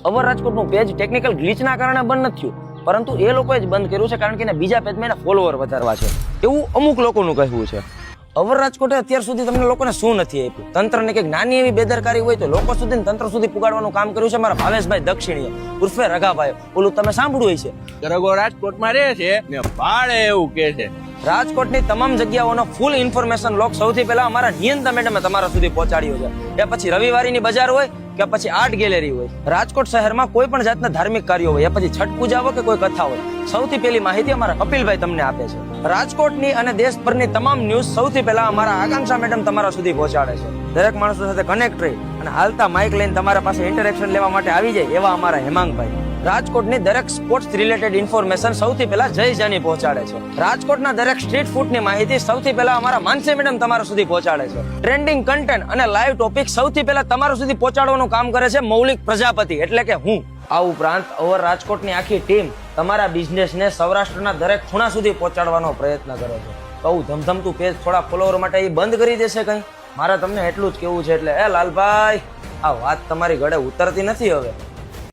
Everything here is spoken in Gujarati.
અવર રાજકોટનું પેજ ટેકનિકલ ગ્લિચના કારણે બંધ નથી થયું, પરંતુ એ લોકોએ જ બંધ કર્યું છે કારણ કે એના બીજા પેજમાં એના ફોલોવર વધારવા છે, એવું અમુક લોકોનું કહેવું છે. અવર રાજકોટે અત્યાર સુધી તમને લોકોને શું નથી આપ્યું? તંત્રને કંઈક નાની એવી બેદરકારી હોય તો લોકો સુધી તંત્ર સુધી પુગાડવાનું કામ કર્યું છે મારા ભાવેશભાઈ દક્ષિણીએ ઉર્ફે રઘાભાઈ. ઓલું તમે સાંભળ્યું હોય છે, રઘો રાજકોટમાં રહે છે ને ભાડે એવું કે છે. રાજકોટની તમામ જગ્યાઓનો ફૂલ ઇન્ફોર્મેશન લોક સૌથી પહેલા અમારા નિયંતા મેડમે તમારા સુધી પહોંચાડ્યો છે. એ પછી રવિવારીની બજાર હોય કે પછી આર્ટ ગેલેરી હોય, રાજકોટ શહેરમાં કોઈ પણ જાતના ધાર્મિક કાર્યો હોય, પછી છઠ પૂજા હોય કે કોઈ કથા હોય, સૌથી પહેલી માહિતી અમારા કપિલભાઈ તમને આપે છે. રાજકોટની અને દેશભરની તમામ ન્યૂઝ સૌથી પહેલા અમારા આકાંક્ષા મેડમ તમારા સુધી પહોંચાડે છે. દરેક માણસો સાથે કનેક્ટ રહી અને હાલતા માઇક લઈને તમારા પાસે ઇન્ટરેક્શન લેવા માટે આવી જાય એવા અમારા હેમાંગભાઈ. રાજકોટની દરેક સ્પોર્ટ્સ રિલેટેડ ઇન્ફોર્મેશન સૌથી પહેલા જય જાની પહોંચાડે છે. રાજકોટના દરેક સ્ટ્રીટ ફૂડની માહિતી સૌથી પહેલા અમારા માનસી મેડમ તમારા સુધી પહોંચાડે છે. ટ્રેન્ડિંગ કન્ટેન્ટ અને લાઈવ ટોપિક સૌથી પહેલા તમારા સુધી પહોંચાડવાનું કામ કરે છે મૌલિક પ્રજાપતિ એટલે કે હું. આ ઉપરાંત અવર રાજકોટની આખી ટીમ તમારા બિઝનેસને સૌરાષ્ટ્રના દરેક ખૂણા સુધી પહોંચાડવાનો પ્રયત્ન કરે છે. કહું ધમધમતું પેજ થોડા ફોલોવર માટે એ બંધ કરી દેશે કંઈ? મારે તમને એટલું જ કેવું છે. એટલે એ લાલભાઈ, આ વાત તમારી ગળે ઉતરતી નથી હવે.